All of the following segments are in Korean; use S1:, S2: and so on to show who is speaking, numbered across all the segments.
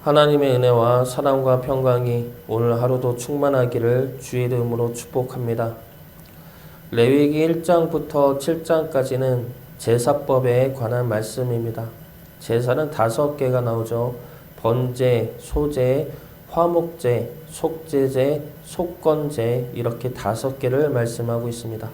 S1: 하나님의 은혜와 사랑과 평강이 오늘 하루도 충만하기를 주의 이름으로 축복합니다. 레위기 1장부터 7장까지는 제사법에 관한 말씀입니다. 제사는 5개가 나오죠. 번제, 소제, 화목제, 속제제, 속건제 이렇게 5개를 말씀하고 있습니다.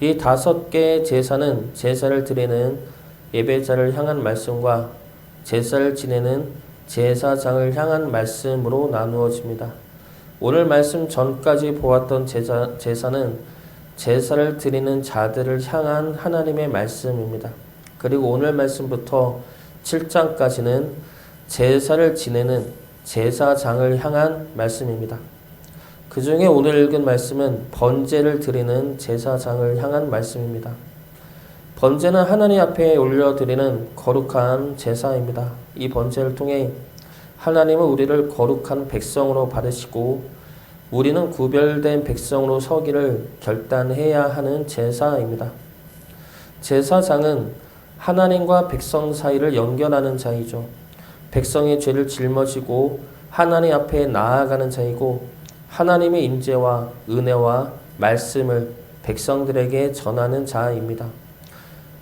S1: 이 5개의 제사는 제사를 드리는 예배자를 향한 말씀과 제사를 지내는 제사장을 향한 말씀으로 나누어집니다. 오늘 말씀 전까지 보았던 제사는 제사를 드리는 자들을 향한 하나님의 말씀입니다. 그리고 오늘 말씀부터 7장까지는 제사를 지내는 제사장을 향한 말씀입니다. 그 중에 오늘 읽은 말씀은 번제를 드리는 제사장을 향한 말씀입니다. 번제는 하나님 앞에 올려드리는 거룩한 제사입니다. 이 번제를 통해 하나님은 우리를 거룩한 백성으로 받으시고 우리는 구별된 백성으로 서기를 결단해야 하는 제사입니다. 제사장은 하나님과 백성 사이를 연결하는 자이죠. 백성의 죄를 짊어지고 하나님 앞에 나아가는 자이고 하나님의 임재와 은혜와 말씀을 백성들에게 전하는 자입니다.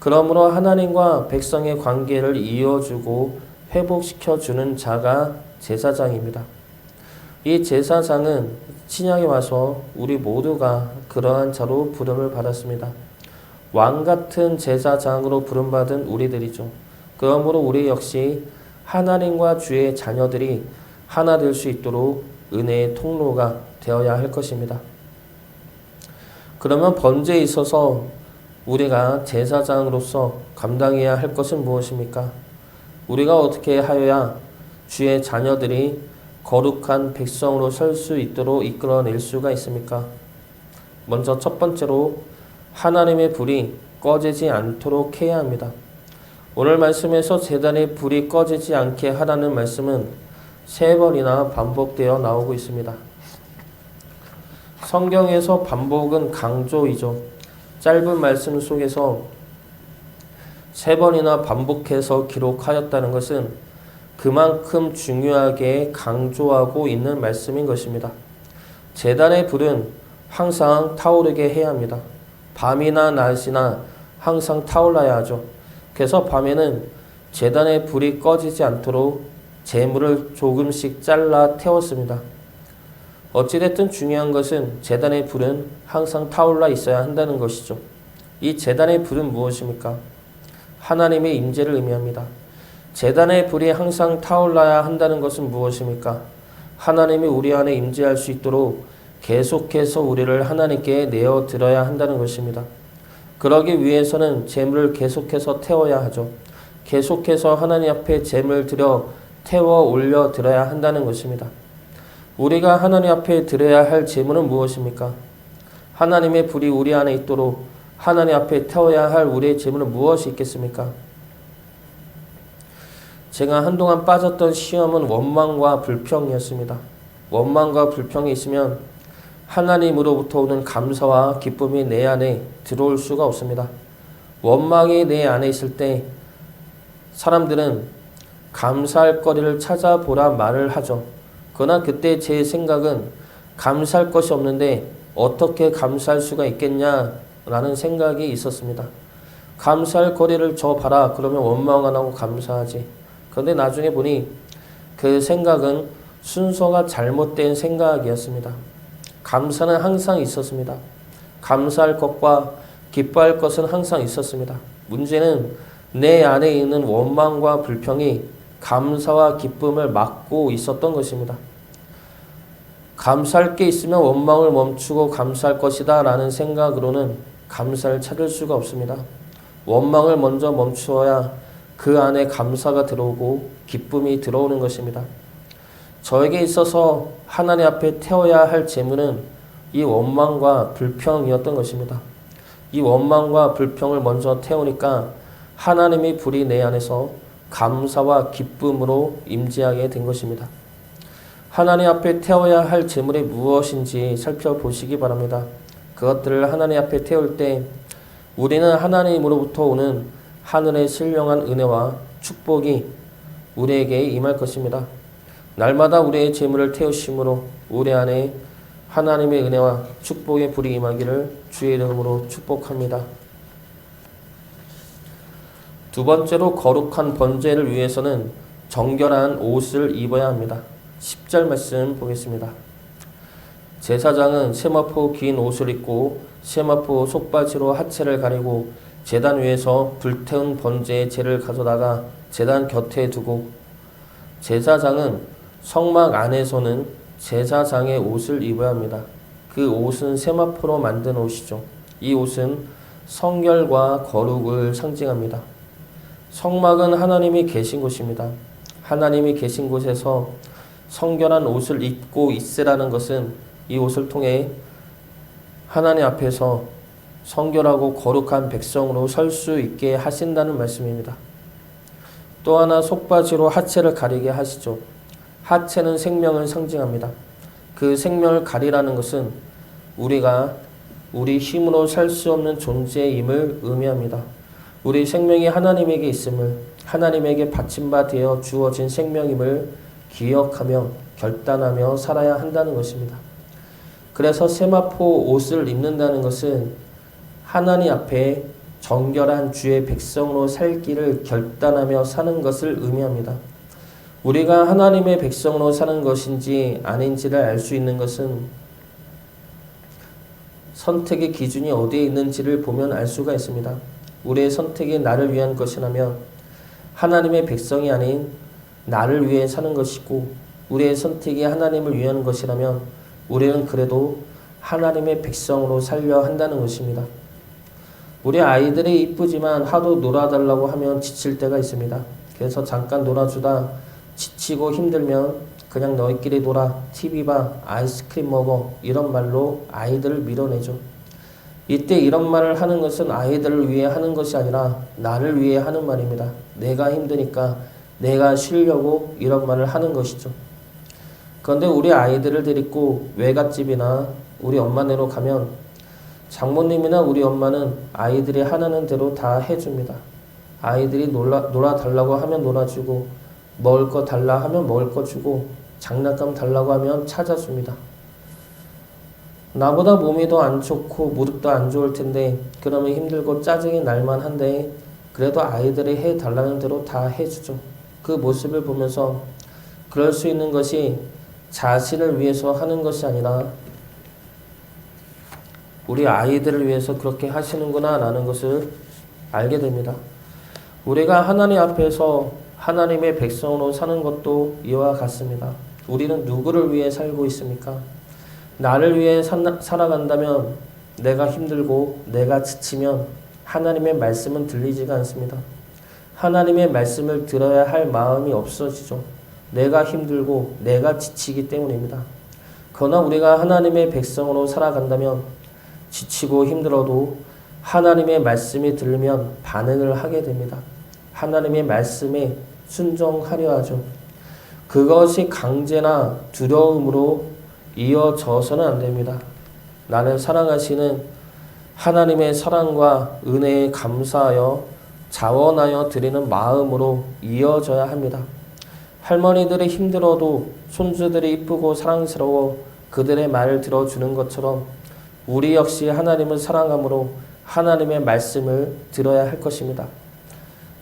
S1: 그러므로 하나님과 백성의 관계를 이어주고 회복시켜주는 자가 제사장입니다. 이 제사장은 신약에 와서 우리 모두가 그러한 자로 부름을 받았습니다. 왕같은 제사장으로 부름받은 우리들이죠. 그러므로 우리 역시 하나님과 주의 자녀들이 하나 될 수 있도록 은혜의 통로가 되어야 할 것입니다. 그러면 번제에 있어서 우리가 제사장으로서 감당해야 할 것은 무엇입니까? 우리가 어떻게 하여야 주의 자녀들이 거룩한 백성으로 설 수 있도록 이끌어낼 수가 있습니까? 먼저 첫 번째로 하나님의 불이 꺼지지 않도록 해야 합니다. 오늘 말씀에서 제단의 불이 꺼지지 않게 하라는 말씀은 3번이나 반복되어 나오고 있습니다. 성경에서 반복은 강조이죠. 짧은 말씀 속에서 3번이나 반복해서 기록하였다는 것은 그만큼 중요하게 강조하고 있는 말씀인 것입니다. 제단의 불은 항상 타오르게 해야 합니다. 밤이나 낮이나 항상 타올라야 하죠. 그래서 밤에는 제단의 불이 꺼지지 않도록 재물을 조금씩 잘라 태웠습니다. 어찌됐든 중요한 것은 제단의 불은 항상 타올라 있어야 한다는 것이죠. 이 제단의 불은 무엇입니까? 하나님의 임재를 의미합니다. 제단의 불이 항상 타올라야 한다는 것은 무엇입니까? 하나님이 우리 안에 임재할 수 있도록 계속해서 우리를 하나님께 내어드려야 한다는 것입니다. 그러기 위해서는 재물을 계속해서 태워야 하죠. 계속해서 하나님 앞에 재물을 드려 태워 올려드려야 한다는 것입니다. 우리가 하나님 앞에 드려야 할 재물은 무엇입니까? 하나님의 불이 우리 안에 있도록 하나님 앞에 태워야 할 우리의 재물은 무엇이 있겠습니까? 제가 한동안 빠졌던 시험은 원망과 불평이었습니다. 원망과 불평이 있으면 하나님으로부터 오는 감사와 기쁨이 내 안에 들어올 수가 없습니다. 원망이 내 안에 있을 때 사람들은 감사할 거리를 찾아보라 말을 하죠. 그러나 그때 제 생각은 감사할 것이 없는데 어떻게 감사할 수가 있겠냐라는 생각이 있었습니다. 감사할 거리를 저 봐라 그러면 원망 안 하고 감사하지. 그런데 나중에 보니 그 생각은 순서가 잘못된 생각이었습니다. 감사는 항상 있었습니다. 감사할 것과 기뻐할 것은 항상 있었습니다. 문제는 내 안에 있는 원망과 불평이 감사와 기쁨을 막고 있었던 것입니다. 감사할 게 있으면 원망을 멈추고 감사할 것이다 라는 생각으로는 감사를 찾을 수가 없습니다. 원망을 먼저 멈추어야 그 안에 감사가 들어오고 기쁨이 들어오는 것입니다. 저에게 있어서 하나님 앞에 태워야 할 재물은 이 원망과 불평이었던 것입니다. 이 원망과 불평을 먼저 태우니까 하나님의 불이 내 안에서 감사와 기쁨으로 임재하게 된 것입니다. 하나님 앞에 태워야 할 재물이 무엇인지 살펴보시기 바랍니다. 그것들을 하나님 앞에 태울 때 우리는 하나님으로부터 오는 하늘의 신령한 은혜와 축복이 우리에게 임할 것입니다. 날마다 우리의 재물을 태우심으로 우리 안에 하나님의 은혜와 축복의 불이 임하기를 주의 이름으로 축복합니다. 두 번째로 거룩한 번제를 위해서는 정결한 옷을 입어야 합니다. 10절 말씀 보겠습니다. 제사장은 세마포 긴 옷을 입고 세마포 속바지로 하체를 가리고 제단 위에서 불태운 번제의 재를 가져다가 제단 곁에 두고, 제사장은 성막 안에서는 제사장의 옷을 입어야 합니다. 그 옷은 세마포로 만든 옷이죠. 이 옷은 성결과 거룩을 상징합니다. 성막은 하나님이 계신 곳입니다. 하나님이 계신 곳에서 성결한 옷을 입고 있으라는 것은 이 옷을 통해 하나님 앞에서 성결하고 거룩한 백성으로 설 수 있게 하신다는 말씀입니다. 또 하나 속바지로 하체를 가리게 하시죠. 하체는 생명을 상징합니다. 그 생명을 가리라는 것은 우리가 우리 힘으로 살 수 없는 존재임을 의미합니다. 우리 생명이 하나님에게 있음을, 하나님에게 바침바 되어 주어진 생명임을 기억하며 결단하며 살아야 한다는 것입니다. 그래서 세마포 옷을 입는다는 것은 하나님 앞에 정결한 주의 백성으로 살기를 결단하며 사는 것을 의미합니다. 우리가 하나님의 백성으로 사는 것인지 아닌지를 알 수 있는 것은 선택의 기준이 어디에 있는지를 보면 알 수가 있습니다. 우리의 선택이 나를 위한 것이라면 하나님의 백성이 아닌 나를 위해 사는 것이고, 우리의 선택이 하나님을 위한 것이라면 우리는 그래도 하나님의 백성으로 살려 한다는 것입니다. 우리 아이들이 이쁘지만 하도 놀아달라고 하면 지칠 때가 있습니다. 그래서 잠깐 놀아주다 지치고 힘들면 그냥 너희끼리 놀아, TV 봐, 아이스크림 먹어, 이런 말로 아이들을 밀어내죠. 이때 이런 말을 하는 것은 아이들을 위해 하는 것이 아니라 나를 위해 하는 말입니다. 내가 힘드니까 내가 쉬려고 이런 말을 하는 것이죠. 그런데 우리 아이들을 데리고 외갓집이나 우리 엄마네로 가면 장모님이나 우리 엄마는 아이들이 하라는 대로 다 해줍니다. 아이들이 놀아달라고 하면 놀아주고, 먹을 거 달라 하면 먹을 거 주고, 장난감 달라고 하면 찾아줍니다. 나보다 몸이 더 안 좋고 무릎도 안 좋을 텐데 그러면 힘들고 짜증이 날만 한데 그래도 아이들이 해달라는 대로 다 해주죠. 그 모습을 보면서 그럴 수 있는 것이 자신을 위해서 하는 것이 아니라 우리 아이들을 위해서 그렇게 하시는구나 라는 것을 알게 됩니다. 우리가 하나님 앞에서 하나님의 백성으로 사는 것도 이와 같습니다. 우리는 누구를 위해 살고 있습니까? 나를 위해 살아간다면 내가 힘들고 내가 지치면 하나님의 말씀은 들리지가 않습니다. 하나님의 말씀을 들어야 할 마음이 없어지죠. 내가 힘들고 내가 지치기 때문입니다. 그러나 우리가 하나님의 백성으로 살아간다면 지치고 힘들어도 하나님의 말씀이 들리면 반응을 하게 됩니다. 하나님의 말씀에 순종하려 하죠. 그것이 강제나 두려움으로 이어져서는 안 됩니다. 나를 사랑하시는 하나님의 사랑과 은혜에 감사하여 자원하여 드리는 마음으로 이어져야 합니다. 할머니들이 힘들어도 손주들이 이쁘고 사랑스러워 그들의 말을 들어주는 것처럼 우리 역시 하나님을 사랑함으로 하나님의 말씀을 들어야 할 것입니다.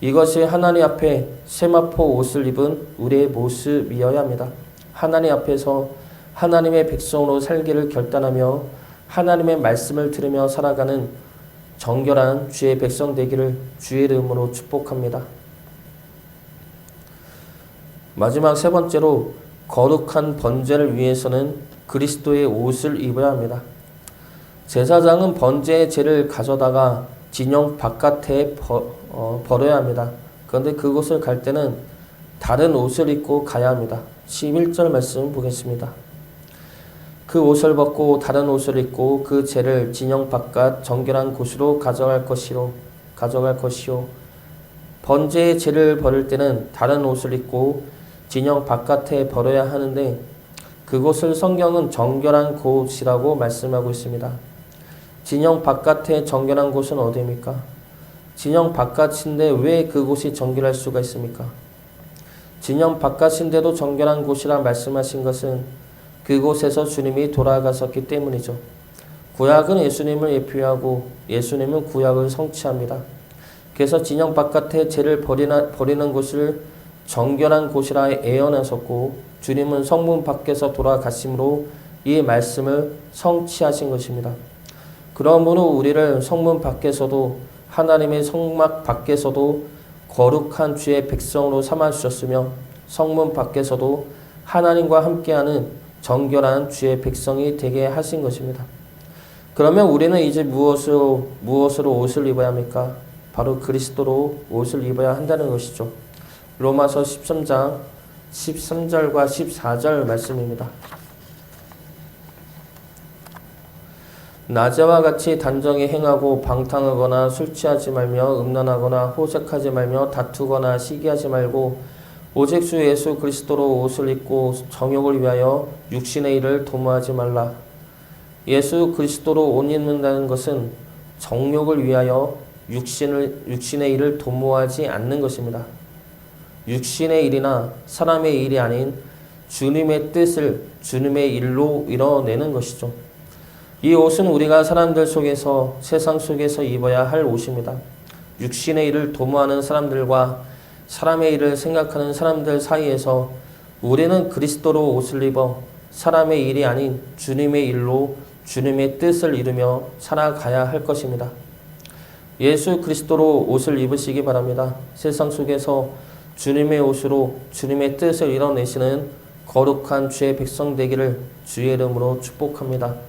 S1: 이것이 하나님 앞에 세마포 옷을 입은 우리의 모습이어야 합니다. 하나님 앞에서 하나님의 백성으로 살기를 결단하며 하나님의 말씀을 들으며 살아가는 정결한 주의 백성 되기를 주의 이름으로 축복합니다. 마지막 세 번째로 거룩한 번제를 위해서는 그리스도의 옷을 입어야 합니다. 제사장은 번제의 재를 가져다가 진영 바깥에 버려야 합니다. 그런데 그곳을 갈 때는 다른 옷을 입고 가야 합니다. 11절 말씀 보겠습니다. 그 옷을 벗고 다른 옷을 입고 그 재를 진영 바깥 정결한 곳으로 가져갈 것이요. 번제의 재를 버릴 때는 다른 옷을 입고 진영 바깥에 버려야 하는데 그곳을 성경은 정결한 곳이라고 말씀하고 있습니다. 진영 바깥의 정결한 곳은 어디입니까? 진영 바깥인데 왜 그곳이 정결할 수가 있습니까? 진영 바깥인데도 정결한 곳이라 말씀하신 것은 그곳에서 주님이 돌아가셨기 때문이죠. 구약은 예수님을 예표하고 예수님은 구약을 성취합니다. 그래서 진영 바깥에 죄를 버리는 곳을 정결한 곳이라 예언하셨고 주님은 성문 밖에서 돌아가심으로 이 말씀을 성취하신 것입니다. 그러므로 우리를 성문 밖에서도 하나님의 성막 밖에서도 거룩한 주의 백성으로 삼아주셨으며 성문 밖에서도 하나님과 함께하는 정결한 주의 백성이 되게 하신 것입니다. 그러면 우리는 이제 무엇으로 옷을 입어야 합니까? 바로 그리스도로 옷을 입어야 한다는 것이죠. 로마서 13장 13절과 14절 말씀입니다. 낮에와 같이 단정히 행하고 방탕하거나 술 취하지 말며 음란하거나 호색하지 말며 다투거나 시기하지 말고 오직 주 예수 그리스도로 옷을 입고 정욕을 위하여 육신의 일을 도모하지 말라. 예수 그리스도로 옷 입는다는 것은 정욕을 위하여 육신의 일을 도모하지 않는 것입니다. 육신의 일이나 사람의 일이 아닌 주님의 뜻을 주님의 일로 이뤄내는 것이죠. 이 옷은 우리가 사람들 속에서 세상 속에서 입어야 할 옷입니다. 육신의 일을 도모하는 사람들과 사람의 일을 생각하는 사람들 사이에서 우리는 그리스도로 옷을 입어 사람의 일이 아닌 주님의 일로 주님의 뜻을 이루며 살아가야 할 것입니다. 예수 그리스도로 옷을 입으시기 바랍니다. 세상 속에서 주님의 옷으로 주님의 뜻을 이뤄내시는 거룩한 주의 백성 되기를 주의 이름으로 축복합니다.